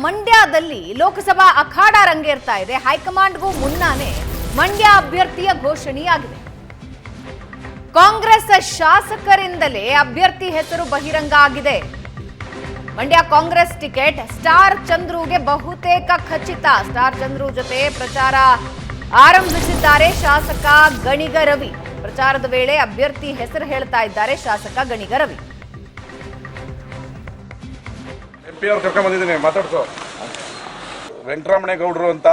ಮಂಡ್ಯದಲ್ಲಿ ಲೋಕಸಭಾ ಅಖಾಡ ರಂಗೇರ್ತಾ ಇದೆ. ಹೈಕಮಾಂಡ್ಗೂ ಮುನ್ನಾನೇ ಮಂಡ್ಯ ಅಭ್ಯರ್ಥಿಯ ಘೋಷಣೆಯಾಗಿದೆ. ಕಾಂಗ್ರೆಸ್ ಶಾಸಕರಿಂದಲೇ ಅಭ್ಯರ್ಥಿ ಹೆಸರು ಬಹಿರಂಗ ಆಗಿದೆ. ಮಂಡ್ಯ ಕಾಂಗ್ರೆಸ್ ಟಿಕೆಟ್ ಸ್ಟಾರ್ ಚಂದ್ರುಗೆ ಬಹುತೇಕ ಖಚಿತ. ಸ್ಟಾರ್ ಚಂದ್ರು ಜೊತೆ ಪ್ರಚಾರ ಆರಂಭಿಸಿದ್ದಾರೆ ಶಾಸಕ ಗಣಿಗ ರವಿ. ಪ್ರಚಾರದ ವೇಳೆ ಅಭ್ಯರ್ಥಿ ಹೆಸರು ಹೇಳ್ತಾ ಇದ್ದಾರೆ ಶಾಸಕ ಗಣಿಗ ರವಿ. MP ಅವ್ರು ಕರ್ಕೊಂಡ್ ಬಂದಿದ್ದೀನಿ, ಮಾತಾಡ್ಸೋ. ವೆಂಕಟರಮಣೇಗೌಡರು ಅಂತ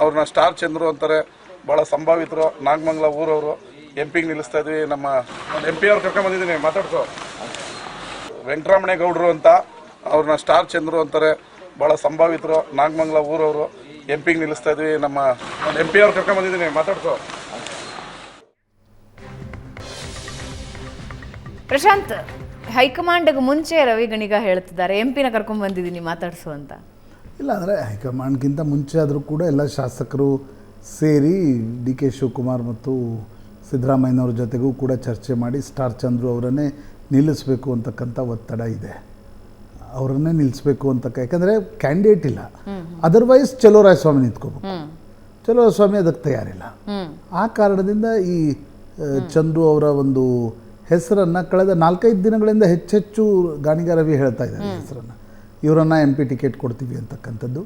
ಅವ್ರನ್ನ ಸ್ಟಾರ್ ಚಂದ್ರು ಅಂತಾರೆ, ಬಹಳ ಸಂಭಾವಿತರು, ನಾಗಮಂಗಲ ಊರವರು. MP ನಿಲ್ಲಿಸ್ತಾ ಇದ್ವಿ. ನಮ್ಮ MP ಅವ್ರು ಕರ್ಕೊಂಡ್ ಬಂದಿದ್ದೀನಿ, ಮಾತಾಡ್ಸೋ. ವೆಂಕಟರಮಣೇಗೌಡರು ಅಂತ ಅವ್ರನ್ನ ಸ್ಟಾರ್ ಚಂದ್ರು ಅಂತಾರೆ, ಬಹಳ ಸಂಭಾವಿತರು, ನಾಗಮಂಗಲ ಊರವರು. MP ನಿಲ್ಲಿಸ್ತಾ ಇದ್ವಿ. ನಮ್ಮ MP ಅವ್ರು ಕರ್ಕೊಂಡ್ ಬಂದಿದ್ದೀನಿ, ಮಾತಾಡ್ಸೋ. ಪ್ರಶಾಂತ್, ಹೈಕಮಾಂಡ್ಗೆ ಮುಂಚೆ ರವಿ ಗಣಿಗ ಹೇಳ್ತಿದ್ದಾರೆ MP ನ ಕರ್ಕೊಂಡ್ ಬಂದಿದ್ದೀನಿ ಮಾತಾಡ್ಸು ಅಂತ. ಇಲ್ಲ, ಅಂದರೆ ಹೈಕಮಾಂಡ್ಗಿಂತ ಮುಂಚೆ ಆದರೂ ಕೂಡ ಎಲ್ಲ ಶಾಸಕರು ಸೇರಿ DK ಶಿವಕುಮಾರ್ ಮತ್ತು ಸಿದ್ದರಾಮಯ್ಯನವ್ರ ಜೊತೆಗೂ ಕೂಡ ಚರ್ಚೆ ಮಾಡಿ ಸ್ಟಾರ್ ಚಂದ್ರು ಅವರನ್ನೇ ನಿಲ್ಲಿಸಬೇಕು ಅಂತಕ್ಕಂಥ ಒತ್ತಡ ಇದೆ. ಅವರನ್ನೇ ನಿಲ್ಲಿಸಬೇಕು ಅಂತ, ಯಾಕಂದರೆ ಕ್ಯಾಂಡಿಡೇಟ್ ಇಲ್ಲ. ಅದರ್ವೈಸ್ ಚಲೋರಾಯಸ್ವಾಮಿ ನಿಂತ್ಕೋಬೇಕು. ಚಲೋರಾಯಸ್ವಾಮಿ ಅದಕ್ಕೆ ತಯಾರಿಲ್ಲ. ಆ ಕಾರಣದಿಂದ ಈ ಚಂದ್ರು ಅವರ ಒಂದು ಹೆಸರನ್ನು ಕಳೆದ 4-5 ದಿನಗಳಿಂದ ಹೆಚ್ಚೆಚ್ಚು ಗಾಣಿಗ ರವಿ ಹೇಳ್ತಾ ಇದ್ದಾರೆ ಹೆಸರನ್ನು. ಇವರನ್ನು MP ಟಿಕೆಟ್ ಕೊಡ್ತೀವಿ ಅಂತಕ್ಕಂಥದ್ದು.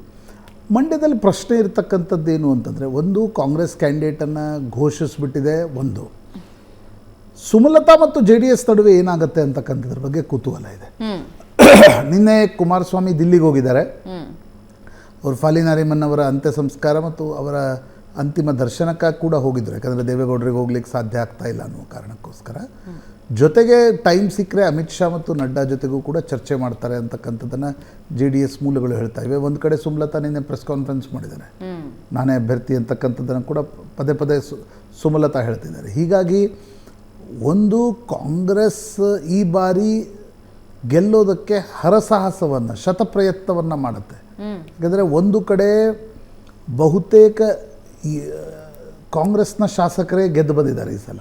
ಮಂಡ್ಯದಲ್ಲಿ ಪ್ರಶ್ನೆ ಇರತಕ್ಕಂಥದ್ದೇನು ಅಂತಂದರೆ, ಒಂದು ಕಾಂಗ್ರೆಸ್ ಕ್ಯಾಂಡಿಡೇಟನ್ನು ಘೋಷಿಸಿಬಿಟ್ಟಿದೆ. ಒಂದು ಸುಮಲತಾ ಮತ್ತು JDS ನಡುವೆ ಏನಾಗುತ್ತೆ ಅಂತಕ್ಕಂಥದ್ರ ಬಗ್ಗೆ ಕುತೂಹಲ ಇದೆ. ನಿನ್ನೆ ಕುಮಾರಸ್ವಾಮಿ ದಿಲ್ಲಿಗೆ ಹೋಗಿದ್ದಾರೆ. ಅವರು ಫಾಲಿ ನಾರಿಮನ್ ಅವರ ಅಂತ್ಯ ಸಂಸ್ಕಾರ ಮತ್ತು ಅವರ ಅಂತಿಮ ದರ್ಶನಕ್ಕೆ ಕೂಡ ಹೋಗಿದ್ರು. ಯಾಕಂದರೆ ದೇವೇಗೌಡರಿಗೆ ಹೋಗ್ಲಿಕ್ಕೆ ಸಾಧ್ಯ ಆಗ್ತಾ ಇಲ್ಲ ಅನ್ನೋ ಕಾರಣಕ್ಕೋಸ್ಕರ. ಜೊತೆಗೆ ಟೈಮ್ ಸಿಕ್ಕರೆ ಅಮಿತ್ ಶಾ ಮತ್ತು ನಡ್ಡಾ ಜೊತೆಗೂ ಕೂಡ ಚರ್ಚೆ ಮಾಡ್ತಾರೆ ಅಂತಕ್ಕಂಥದ್ದನ್ನು JDS ಮೂಲಗಳು ಹೇಳ್ತಾ ಇವೆ. ಒಂದು ಕಡೆ ಸುಮಲತಾ ನಿನ್ನೆ ಪ್ರೆಸ್ ಕಾನ್ಫರೆನ್ಸ್ ಮಾಡಿದ್ದಾರೆ, ನಾನೇ ಅಭ್ಯರ್ಥಿ ಅಂತಕ್ಕಂಥದ್ದನ್ನು ಕೂಡ ಪದೇ ಪದೇ ಸುಮಲತಾ ಹೇಳ್ತಿದ್ದಾರೆ. ಹೀಗಾಗಿ ಒಂದು ಕಾಂಗ್ರೆಸ್ ಈ ಬಾರಿ ಗೆಲ್ಲೋದಕ್ಕೆ ಹರಸಾಹಸವನ್ನು, ಶತಪ್ರಯತ್ನವನ್ನು ಮಾಡುತ್ತೆ. ಯಾಕಂದರೆ ಒಂದು ಕಡೆ ಬಹುತೇಕ ಕಾಂಗ್ರೆಸ್ನ ಶಾಸಕರೇ ಗೆದ್ದು ಬಂದಿದ್ದಾರೆ ಈ ಸಲ.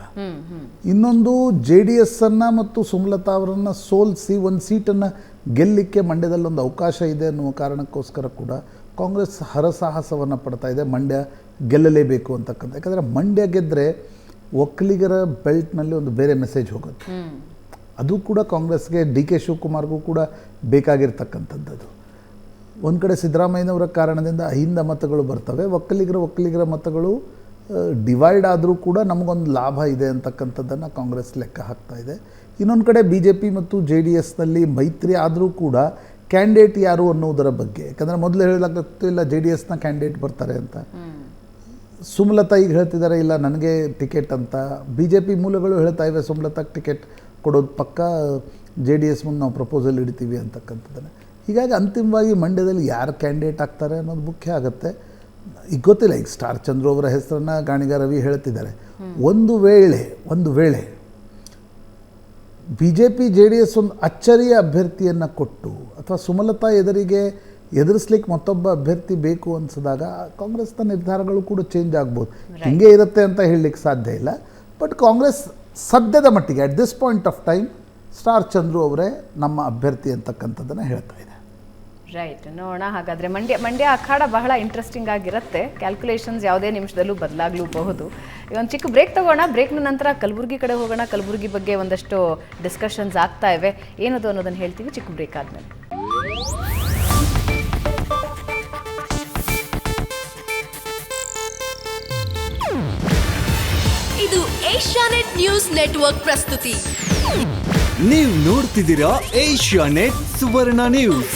ಇನ್ನೊಂದು JDS ಅನ್ನು ಮತ್ತು ಸುಮಲತಾ ಅವರನ್ನು ಸೋಲಿಸಿ ಒಂದು ಸೀಟನ್ನು ಗೆಲ್ಲಲಿಕ್ಕೆ ಮಂಡ್ಯದಲ್ಲಿ ಒಂದು ಅವಕಾಶ ಇದೆ ಅನ್ನುವ ಕಾರಣಕ್ಕೋಸ್ಕರ ಕೂಡ ಕಾಂಗ್ರೆಸ್ ಹರಸಾಹಸವನ್ನು ಪಡ್ತಾ ಇದೆ. ಮಂಡ್ಯ ಗೆಲ್ಲಲೇಬೇಕು ಅಂತಕ್ಕಂಥ. ಯಾಕಂದರೆ ಮಂಡ್ಯ ಗೆದ್ದರೆ ಒಕ್ಕಲಿಗರ ಬೆಲ್ಟ್ನಲ್ಲಿ ಒಂದು ಬೇರೆ ಮೆಸೇಜ್ ಹೋಗುತ್ತೆ. ಅದು ಕೂಡ ಕಾಂಗ್ರೆಸ್ಗೆ, DK ಶಿವಕುಮಾರ್ಗೂ ಕೂಡ ಬೇಕಾಗಿರ್ತಕ್ಕಂಥದ್ದು. ಒಂದು ಕಡೆ ಸಿದ್ದರಾಮಯ್ಯನವರ ಕಾರಣದಿಂದ ಅಹಿಂದ ಮತಗಳು ಬರ್ತವೆ, ಒಕ್ಕಲಿಗರ ಮತಗಳು ಡಿವೈಡ್ ಆದರೂ ಕೂಡ ನಮಗೊಂದು ಲಾಭ ಇದೆ ಅಂತಕ್ಕಂಥದ್ದನ್ನು ಕಾಂಗ್ರೆಸ್ ಲೆಕ್ಕ ಹಾಕ್ತಾ ಇದೆ. ಇನ್ನೊಂದು ಕಡೆ BJP ಮತ್ತು JDSನಲ್ಲಿ ಮೈತ್ರಿ ಆದರೂ ಕೂಡ ಕ್ಯಾಂಡಿಡೇಟ್ ಯಾರು ಅನ್ನೋದರ ಬಗ್ಗೆ, ಯಾಕಂದರೆ ಮೊದಲು ಹೇಳಲಾಗ್ತಿಲ್ಲ JDSನ ಕ್ಯಾಂಡಿಡೇಟ್ ಬರ್ತಾರೆ ಅಂತ. ಸುಮಲತಾ ಈಗ ಹೇಳ್ತಿದ್ದಾರೆ ಇಲ್ಲ ನನಗೆ ಟಿಕೆಟ್ ಅಂತ. BJP ಮೂಲಗಳು ಹೇಳ್ತಾ ಇವೆ ಸುಮಲತಾಗೆ ಟಿಕೆಟ್ ಕೊಡೋದು ಪಕ್ಕ, JDS ಮುಂದೆ ನಾವು ಪ್ರಪೋಸಲ್ ಇಡ್ತೀವಿ ಅಂತಕ್ಕಂಥದ್ದನ್ನು. ಹೀಗಾಗಿ ಅಂತಿಮವಾಗಿ ಮಂಡ್ಯದಲ್ಲಿ ಯಾರು ಕ್ಯಾಂಡಿಡೇಟ್ ಆಗ್ತಾರೆ ಅನ್ನೋದು ಮುಖ್ಯ ಆಗುತ್ತೆ. ಈಗ ಗೊತ್ತಿಲ್ಲ, ಈಗ ಸ್ಟಾರ್ ಚಂದ್ರು ಅವರ ಹೆಸರನ್ನು ಗಾಣಿಗ ರವಿ ಹೇಳ್ತಿದ್ದಾರೆ. ಒಂದು ವೇಳೆ BJP JDS ಒಂದು ಅಚ್ಚರಿಯ ಅಭ್ಯರ್ಥಿಯನ್ನು ಕೊಟ್ಟು ಅಥವಾ ಸುಮಲತಾ ಎದುರಿಸ್ಲಿಕ್ಕೆ ಮತ್ತೊಬ್ಬ ಅಭ್ಯರ್ಥಿ ಬೇಕು ಅನಿಸಿದಾಗ ಕಾಂಗ್ರೆಸ್ನ ನಿರ್ಧಾರಗಳು ಕೂಡ ಚೇಂಜ್ ಆಗ್ಬೋದು. ಹಿಂಗೆ ಇರುತ್ತೆ ಅಂತ ಹೇಳಲಿಕ್ಕೆ ಸಾಧ್ಯ ಇಲ್ಲ. ಬಟ್ ಕಾಂಗ್ರೆಸ್ ಸದ್ಯದ ಮಟ್ಟಿಗೆ at this point of time star Chandru ಅವರೇ ನಮ್ಮ ಅಭ್ಯರ್ಥಿ ಅಂತಕ್ಕಂಥದ್ದನ್ನು ಹೇಳ್ತಾ ಇದೆ. ರೈಟ್, ನೋಡೋಣ. ಹಾಗಾದರೆ ಮಂಡ್ಯ ಅಖಾಡ ಬಹಳ ಇಂಟ್ರೆಸ್ಟಿಂಗ್ ಆಗಿರುತ್ತೆ. ಕ್ಯಾಲ್ಕುಲೇಷನ್ಸ್ ಯಾವುದೇ ನಿಮಿಷದಲ್ಲೂ ಬದಲಾಗಲೂಬಹುದು. ಒಂದು ಚಿಕ್ಕ ಬ್ರೇಕ್ ತಗೋಣ. ಬ್ರೇಕ್ನ ನಂತರ ಕಲಬುರಗಿ ಕಡೆ ಹೋಗೋಣ. ಕಲಬುರಗಿ ಬಗ್ಗೆ ಒಂದಷ್ಟು ಡಿಸ್ಕಷನ್ಸ್ ಆಗ್ತಾ ಇವೆ. ಏನದು ಅನ್ನೋದನ್ನು ಹೇಳ್ತೀವಿ ಚಿಕ್ಕ ಬ್ರೇಕ್ ಆದಮೇಲೆ. ಇದು ಏಷ್ಯಾನೆಟ್ ನ್ಯೂಸ್ ನೆಟ್ವರ್ಕ್ ಪ್ರಸ್ತುತಿ. ನೀವು ನೋಡ್ತಿದ್ದೀರಾ ಏಷ್ಯಾನೆಟ್ ಸುವರ್ಣ ನ್ಯೂಸ್.